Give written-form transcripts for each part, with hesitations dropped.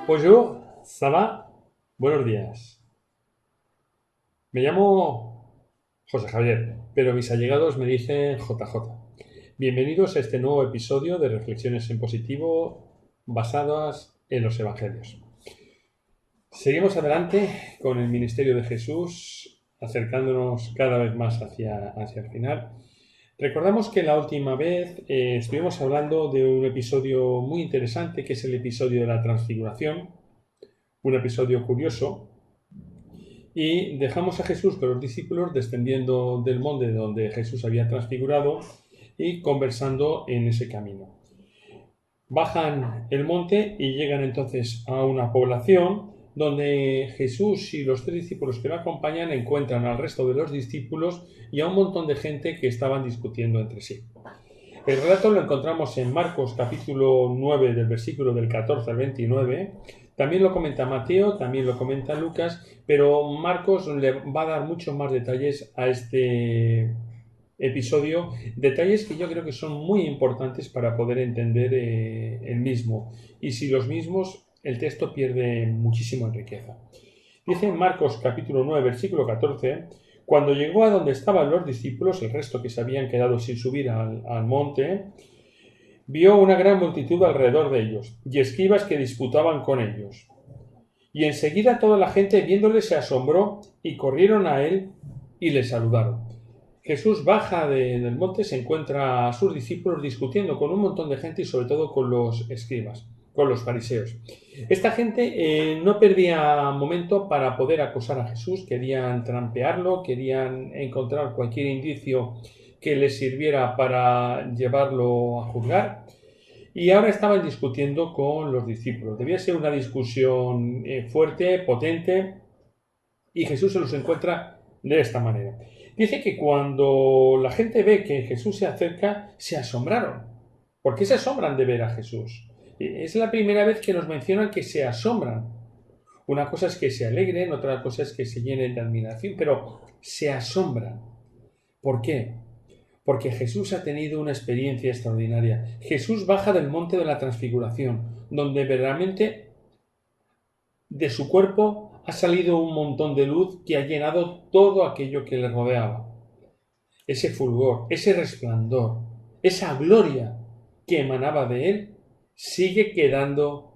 Bonjour, ça va? Buenos días. Me llamo José Javier, pero mis allegados me dicen JJ. Bienvenidos a este nuevo episodio de Reflexiones en Positivo basadas en los Evangelios. Seguimos adelante con el ministerio de Jesús, acercándonos cada vez más hacia el final. Recordamos que la última vez estuvimos hablando de un episodio muy interesante, que es el episodio de la Transfiguración, un episodio curioso, y dejamos a Jesús con los discípulos descendiendo del monte donde Jesús había transfigurado y conversando en ese camino. Bajan el monte y llegan entonces a una población donde Jesús y los 3 discípulos que lo acompañan encuentran al resto de los discípulos y a un montón de gente que estaban discutiendo entre sí. El relato lo encontramos en Marcos capítulo 9 del versículo del 14 al 29. También lo comenta Mateo, también lo comenta Lucas, pero Marcos le va a dar muchos más detalles a este episodio, detalles que yo creo que son muy importantes para poder entender el mismo. Y sin los mismos, el texto pierde muchísimo en riqueza. Dice en Marcos capítulo 9, versículo 14, cuando llegó a donde estaban los discípulos, el resto que se habían quedado sin subir al monte, vio una gran multitud alrededor de ellos, y escribas que disputaban con ellos. Y enseguida toda la gente viéndole se asombró, y corrieron a él y le saludaron. Jesús baja del monte, se encuentra a sus discípulos discutiendo con un montón de gente y sobre todo con los escribas, con los fariseos. Esta gente no perdía momento para poder acusar a Jesús, querían trampearlo, querían encontrar cualquier indicio que les sirviera para llevarlo a juzgar. Y ahora estaban discutiendo con los discípulos. Debía ser una discusión fuerte, potente, y Jesús se los encuentra de esta manera. Dice que cuando la gente ve que Jesús se acerca, se asombraron. ¿Por qué se asombran de ver a Jesús? Es la primera vez que nos mencionan que se asombran. Una cosa es que se alegren, otra cosa es que se llenen de admiración, pero se asombran. ¿Por qué? Porque Jesús ha tenido una experiencia extraordinaria. Jesús baja del monte de la transfiguración, donde verdaderamente de su cuerpo ha salido un montón de luz que ha llenado todo aquello que le rodeaba. Ese fulgor, ese resplandor, esa gloria que emanaba de él, sigue quedando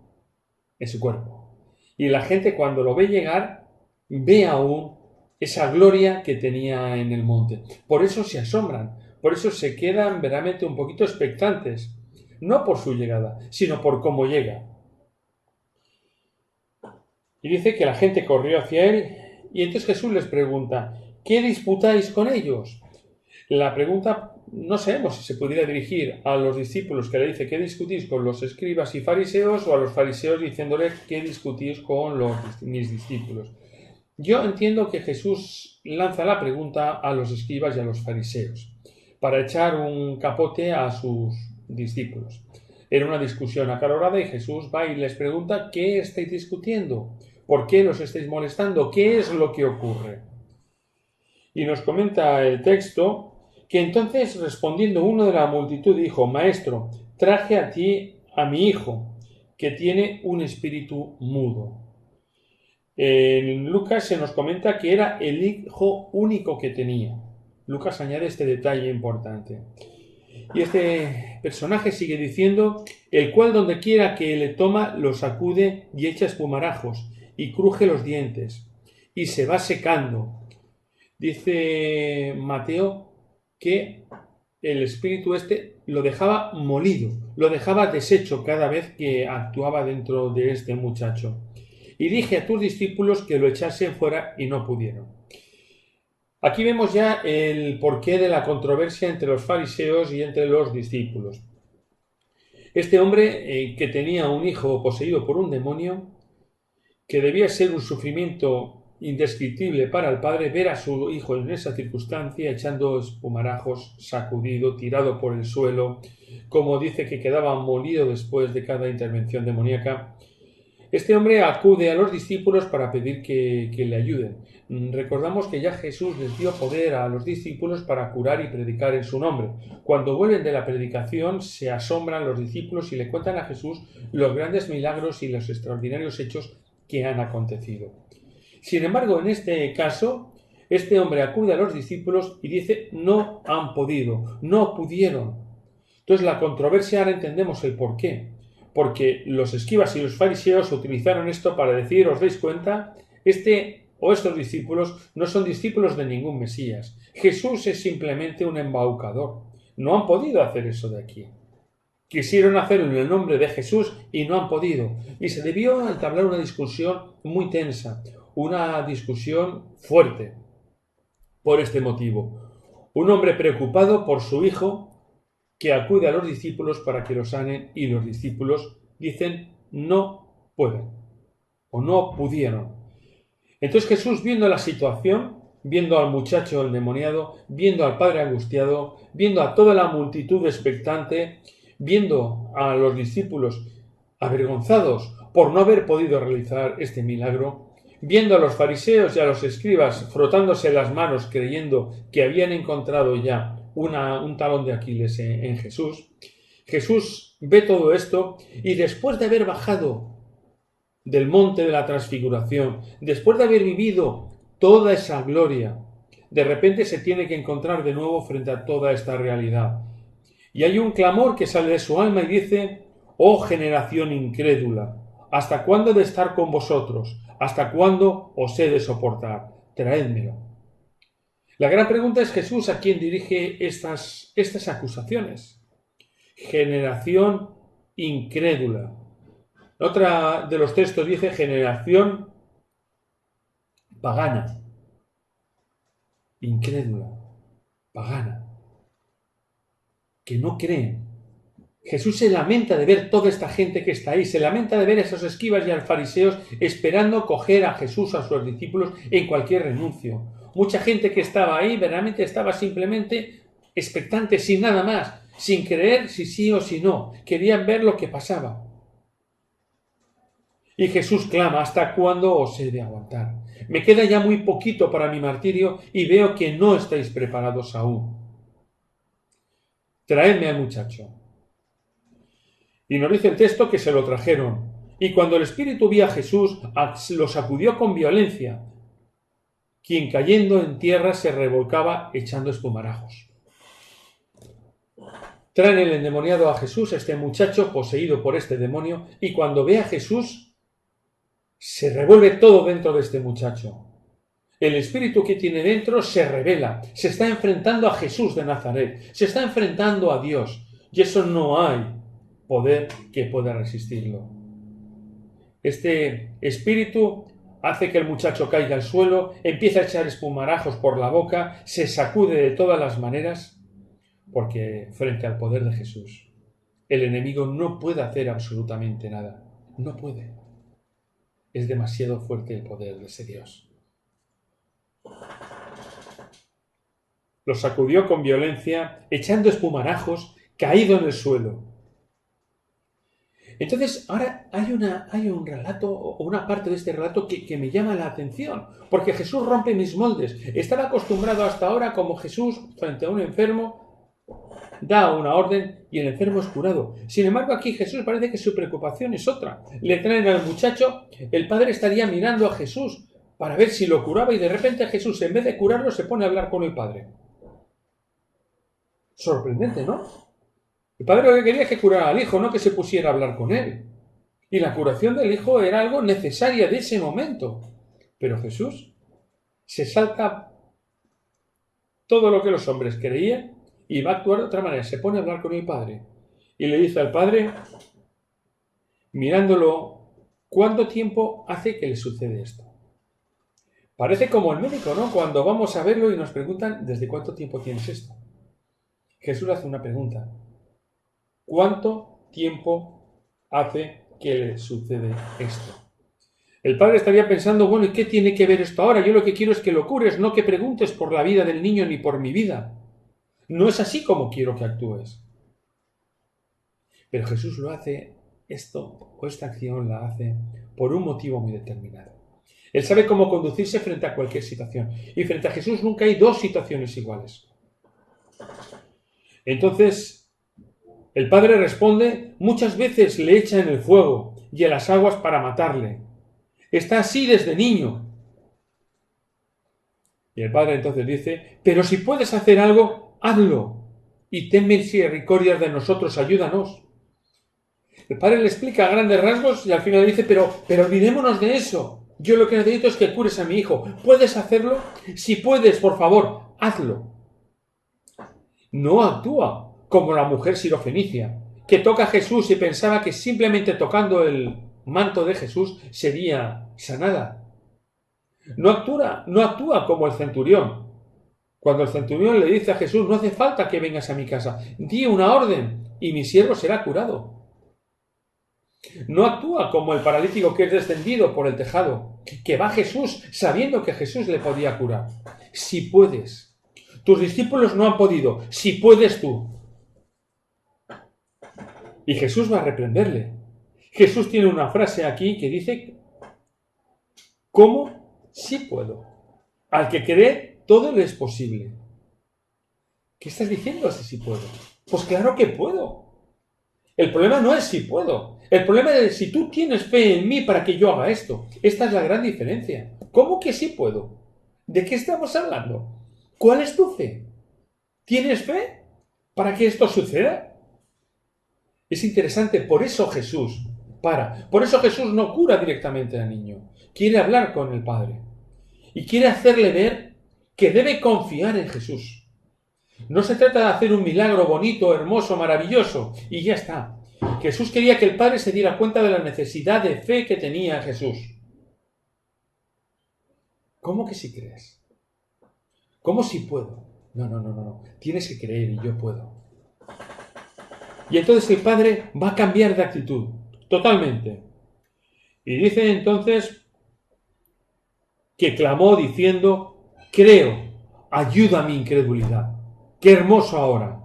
en su cuerpo. Y la gente cuando lo ve llegar, ve aún esa gloria que tenía en el monte. Por eso se asombran, por eso se quedan verdaderamente un poquito expectantes, no por su llegada, sino por cómo llega. Y dice que la gente corrió hacia él y entonces Jesús les pregunta, ¿qué disputáis con ellos? La pregunta no sabemos si se pudiera dirigir a los discípulos que le dice ¿qué discutís con los escribas y fariseos? O a los fariseos diciéndole ¿qué discutís con mis discípulos? Yo entiendo que Jesús lanza la pregunta a los escribas y a los fariseos para echar un capote a sus discípulos. Era una discusión acalorada y Jesús va y les pregunta ¿qué estáis discutiendo? ¿Por qué los estáis molestando? ¿Qué es lo que ocurre? Y nos comenta el texto que entonces respondiendo uno de la multitud dijo, Maestro, traje a ti a mi hijo, que tiene un espíritu mudo. En Lucas se nos comenta que era el hijo único que tenía. Lucas añade este detalle importante. Y este personaje sigue diciendo, el cual donde quiera que le toma, lo sacude y echa espumarajos, y cruje los dientes, y se va secando. Dice Mateo que el espíritu este lo dejaba molido, lo dejaba deshecho cada vez que actuaba dentro de este muchacho. Y dije a tus discípulos que lo echasen fuera y no pudieron. Aquí vemos ya el porqué de la controversia entre los fariseos y entre los discípulos. Este hombre que tenía un hijo poseído por un demonio, que debía ser un sufrimiento indescriptible para el padre ver a su hijo en esa circunstancia echando espumarajos, sacudido, tirado por el suelo, como dice que quedaba molido después de cada intervención demoníaca. Este hombre acude a los discípulos para pedir que le ayuden. Recordamos que ya Jesús les dio poder a los discípulos para curar y predicar en su nombre. Cuando vuelven de la predicación, se asombran los discípulos y le cuentan a Jesús los grandes milagros y los extraordinarios hechos que han acontecido. Sin embargo, en este caso, este hombre acude a los discípulos y dice: no han podido, no pudieron. Entonces, la controversia, ahora entendemos el por qué. Porque los escribas y los fariseos utilizaron esto para decir: ¿os dais cuenta? Estos discípulos no son discípulos de ningún Mesías. Jesús es simplemente un embaucador. No han podido hacer eso de aquí. Quisieron hacerlo en el nombre de Jesús y no han podido. Y se debió entablar una discusión muy tensa, una discusión fuerte, por este motivo. Un hombre preocupado por su hijo, que acude a los discípulos para que lo sanen, y los discípulos dicen: no pueden o no pudieron. Entonces Jesús, viendo la situación, viendo al muchacho endemoniado, viendo al padre angustiado, viendo a toda la multitud expectante, viendo a los discípulos avergonzados por no haber podido realizar este milagro, viendo a los fariseos y a los escribas frotándose las manos creyendo que habían encontrado ya un talón de Aquiles en Jesús, Jesús ve todo esto y, después de haber bajado del monte de la transfiguración, después de haber vivido toda esa gloria, de repente se tiene que encontrar de nuevo frente a toda esta realidad. Y hay un clamor que sale de su alma y dice: oh generación incrédula, ¿hasta cuándo he de estar con vosotros? ¿Hasta cuándo os he de soportar? Traédmelo. La gran pregunta es: Jesús, ¿a quién dirige estas acusaciones? Generación incrédula. Otra de los textos dice: generación pagana. Incrédula, pagana, que no creen. Jesús se lamenta de ver toda esta gente que está ahí, se lamenta de ver a esos escribas y a los fariseos esperando coger a Jesús, a sus discípulos, en cualquier renuncio. Mucha gente que estaba ahí verdaderamente estaba simplemente expectante, sin nada más, sin creer si sí o si no. Querían ver lo que pasaba. Y Jesús clama: ¿hasta cuándo os he de aguantar? Me queda ya muy poquito para mi martirio y veo que no estáis preparados aún. Traedme al muchacho. Y nos dice el texto que se lo trajeron. Y cuando el espíritu vio a Jesús, lo sacudió con violencia, quien cayendo en tierra se revolcaba echando espumarajos. Traen el endemoniado a Jesús, este muchacho poseído por este demonio, y cuando ve a Jesús, se revuelve todo dentro de este muchacho. El espíritu que tiene dentro se revela, se está enfrentando a Jesús de Nazaret, se está enfrentando a Dios, y eso no hay poder que pueda resistirlo. Este espíritu hace que el muchacho caiga al suelo, empieza a echar espumarajos por la boca, se sacude de todas las maneras, porque frente al poder de Jesús, el enemigo no puede hacer absolutamente nada. No puede. Es demasiado fuerte el poder de ese Dios. Lo sacudió con violencia, echando espumarajos, caído en el suelo. Entonces, ahora hay un relato, o una parte de este relato que me llama la atención, porque Jesús rompe mis moldes. Estaba acostumbrado hasta ahora, como Jesús, frente a un enfermo, da una orden y el enfermo es curado. Sin embargo, aquí Jesús parece que su preocupación es otra. Le traen al muchacho, el padre estaría mirando a Jesús para ver si lo curaba, y de repente Jesús, en vez de curarlo, se pone a hablar con el padre. Sorprendente, ¿no? El padre lo que quería es que curara al hijo, no que se pusiera a hablar con él. Y la curación del hijo era algo necesario de ese momento. Pero Jesús se salta todo lo que los hombres creían y va a actuar de otra manera. Se pone a hablar con el padre y le dice al padre, mirándolo: ¿cuánto tiempo hace que le sucede esto? Parece como el médico, ¿no? Cuando vamos a verlo y nos preguntan: ¿desde cuánto tiempo tienes esto? Jesús hace una pregunta: ¿cuánto tiempo hace que le sucede esto? El padre estaría pensando: bueno, ¿y qué tiene que ver esto ahora? Yo lo que quiero es que lo cures, no que preguntes por la vida del niño ni por mi vida. No es así como quiero que actúes. Pero Jesús lo hace, esta acción la hace por un motivo muy determinado. Él sabe cómo conducirse frente a cualquier situación. Y frente a Jesús nunca hay dos situaciones iguales. Entonces, el Padre responde, muchas veces le echa en el fuego y en las aguas para matarle. Está así desde niño. Y el Padre entonces dice, pero si puedes hacer algo, hazlo. Y ten misericordia de nosotros, ayúdanos. El Padre le explica a grandes rasgos y al final le dice, pero olvidémonos de eso. Yo lo que necesito es que cures a mi hijo. ¿Puedes hacerlo? Si puedes, por favor, hazlo. No actúa como la mujer sirofenicia, que toca a Jesús y pensaba que simplemente tocando el manto de Jesús sería sanada. No actúa como el centurión. Cuando el centurión le dice a Jesús, no hace falta que vengas a mi casa, di una orden y mi siervo será curado. No actúa como el paralítico que es descendido por el tejado, que va a Jesús sabiendo que Jesús le podía curar. Si puedes. Tus discípulos no han podido. Si puedes tú. Y Jesús va a reprenderle. Jesús tiene una frase aquí que dice, ¿cómo? Sí puedo. Al que cree, todo le es posible. ¿Qué estás diciendo si sí puedo? Pues claro que puedo. El problema no es si puedo. El problema es si tú tienes fe en mí para que yo haga esto. Esta es la gran diferencia. ¿Cómo que sí puedo? ¿De qué estamos hablando? ¿Cuál es tu fe? ¿Tienes fe para que esto suceda? Es interesante, por eso Jesús Por eso Jesús no cura directamente al niño. Quiere hablar con el Padre. Y quiere hacerle ver que debe confiar en Jesús. No se trata de hacer un milagro bonito, hermoso, maravilloso, y ya está. Jesús quería que el Padre se diera cuenta de la necesidad de fe que tenía Jesús. ¿Cómo que si crees? ¿Cómo si puedo? No. Tienes que creer y yo puedo. Y entonces el Padre va a cambiar de actitud, totalmente. Y dice entonces que clamó diciendo, creo, ayuda a mi incredulidad. ¡Qué hermoso ahora!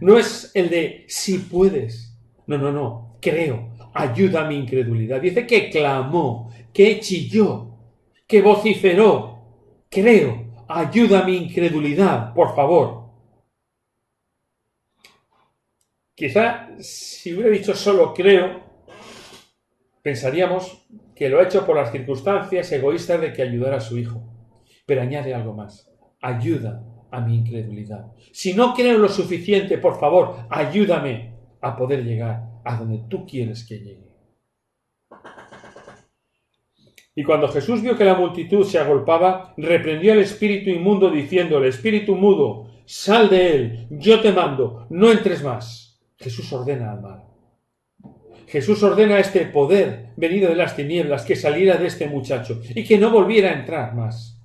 No es el de si puedes. No. Creo, ayuda a mi incredulidad. Dice que clamó, que chilló, que vociferó. Creo, ayuda a mi incredulidad, por favor. Quizá si hubiera dicho solo creo, pensaríamos que lo ha hecho por las circunstancias egoístas de que ayudara a su hijo. Pero añade algo más. Ayuda a mi incredulidad. Si no creo lo suficiente, por favor, ayúdame a poder llegar a donde tú quieres que llegue. Y cuando Jesús vio que la multitud se agolpaba, reprendió al espíritu inmundo diciéndole, espíritu mudo, sal de él, yo te mando, no entres más. Jesús ordena al mal. Jesús ordena a este poder venido de las tinieblas que saliera de este muchacho y que no volviera a entrar más.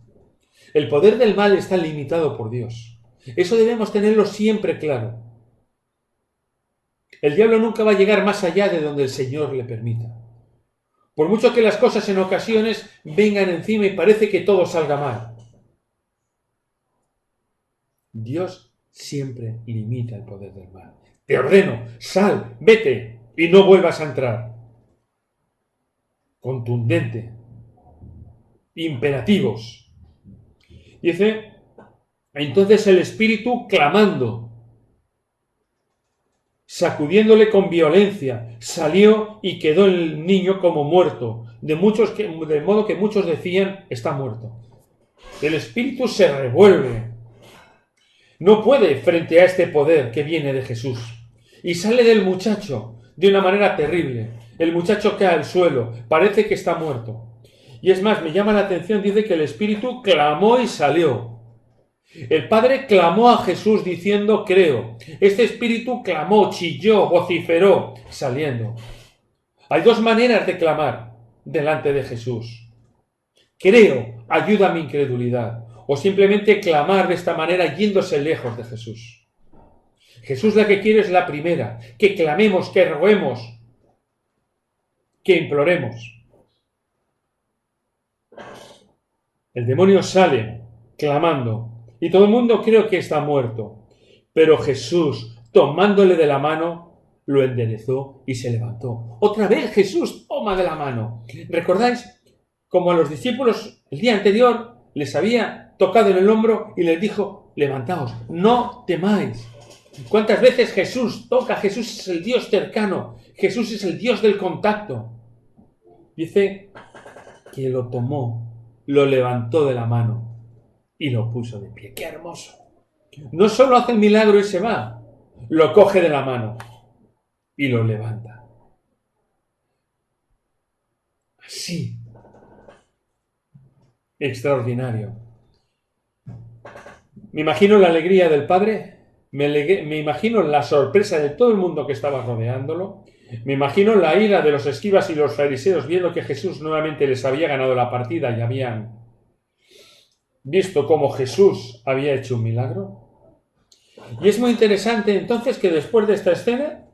El poder del mal está limitado por Dios. Eso debemos tenerlo siempre claro. El diablo nunca va a llegar más allá de donde el Señor le permita. Por mucho que las cosas en ocasiones vengan encima y parece que todo salga mal. Dios siempre limita el poder del mal. Te ordeno, sal, vete y no vuelvas a entrar. Contundente. Imperativos. Dice, entonces el espíritu clamando, sacudiéndole con violencia, salió y quedó el niño como muerto, de modo que muchos decían, está muerto. El espíritu se revuelve. No puede frente a este poder que viene de Jesús. Y sale del muchacho de una manera terrible. El muchacho cae al suelo, parece que está muerto. Y es más, me llama la atención, dice que el espíritu clamó y salió. El Padre clamó a Jesús diciendo, creo. Este espíritu clamó, chilló, vociferó, saliendo. Hay dos maneras de clamar delante de Jesús. Creo, ayuda a mi incredulidad. O simplemente clamar de esta manera yéndose lejos de Jesús. Jesús la que quiere es la primera, que clamemos, que roguemos, que imploremos. El demonio sale clamando y todo el mundo cree que está muerto, pero Jesús, tomándole de la mano, lo enderezó y se levantó. Otra vez Jesús toma de la mano. ¿Recordáis? Como a los discípulos el día anterior les había tocado en el hombro y les dijo, levantaos, no temáis. ¿Cuántas veces Jesús toca? Jesús es el Dios cercano. Jesús es el Dios del contacto. Dice que lo tomó, lo levantó de la mano y lo puso de pie. ¡Qué hermoso! No solo hace el milagro y se va, lo coge de la mano y lo levanta. Así. Extraordinario. Me imagino la alegría del Padre, me imagino la sorpresa de todo el mundo que estaba rodeándolo, me imagino la ira de los escribas y los fariseos viendo que Jesús nuevamente les había ganado la partida y habían visto cómo Jesús había hecho un milagro. Y es muy interesante entonces que después de esta escena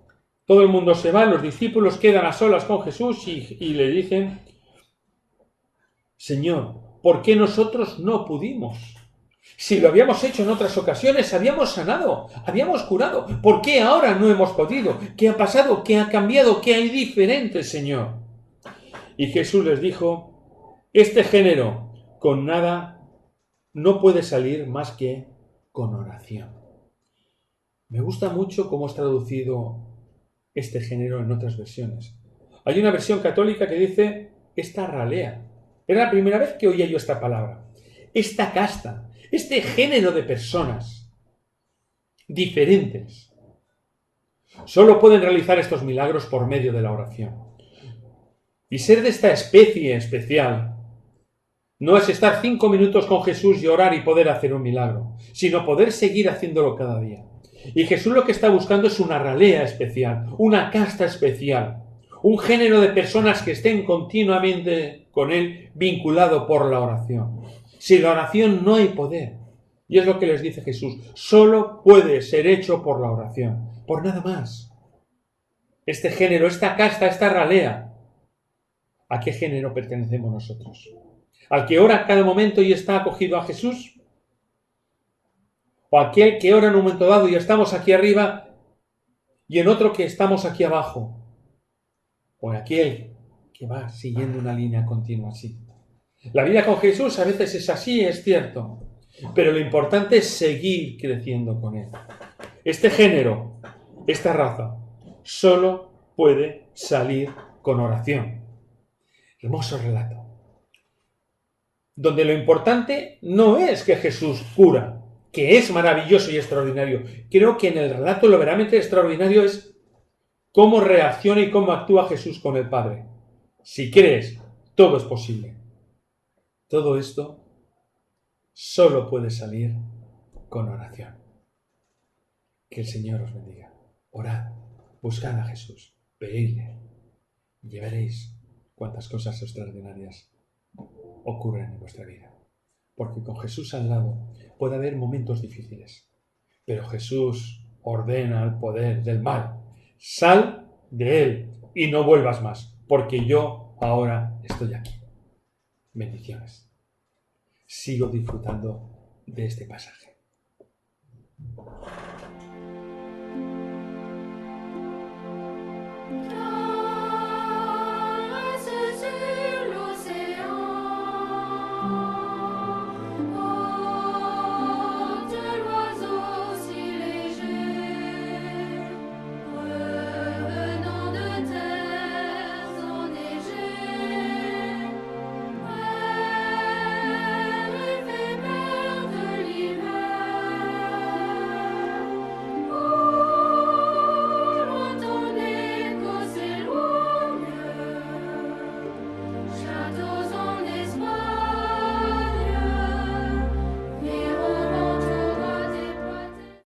todo el mundo se va, los discípulos quedan a solas con Jesús y le dicen, Señor, ¿por qué nosotros no pudimos? Si lo habíamos hecho en otras ocasiones, habíamos sanado, habíamos curado. ¿Por qué ahora no hemos podido? ¿Qué ha pasado? ¿Qué ha cambiado? ¿Qué hay diferente, Señor? Y Jesús les dijo, este género con nada no puede salir más que con oración. Me gusta mucho cómo es traducido este género en otras versiones. Hay una versión católica que dice, esta ralea. Era la primera vez que oía yo esta palabra. Esta casta, este género de personas diferentes, solo pueden realizar estos milagros por medio de la oración. Y ser de esta especie especial no es estar 5 minutos con Jesús y orar y poder hacer un milagro, sino poder seguir haciéndolo cada día. Y Jesús lo que está buscando es una ralea especial, una casta especial, un género de personas que estén continuamente con Él vinculado por la oración. Sin la oración no hay poder. Y es lo que les dice Jesús. Solo puede ser hecho por la oración, por nada más. Este género, esta casta, esta ralea, ¿a qué género pertenecemos nosotros? ¿Al que ora cada momento y está acogido a Jesús? ¿O aquel que ora en un momento dado y estamos aquí arriba y en otro que estamos aquí abajo? ¿O aquel que va siguiendo una línea continua así? La vida con Jesús a veces es así, es cierto, pero lo importante es seguir creciendo con Él. Este género, esta raza, solo puede salir con oración. Hermoso relato. Donde lo importante no es que Jesús cura, que es maravilloso y extraordinario. Creo que en el relato lo verdaderamente extraordinario es cómo reacciona y cómo actúa Jesús con el Padre. Si crees, todo es posible. Todo esto solo puede salir con oración. Que el Señor os bendiga. Orad, buscad a Jesús, pedidle, y veréis cuántas cosas extraordinarias ocurren en vuestra vida. Porque con Jesús al lado puede haber momentos difíciles, pero Jesús ordena al poder del mal. Sal de él y no vuelvas más, porque yo ahora estoy aquí. Bendiciones. Sigo disfrutando de este pasaje.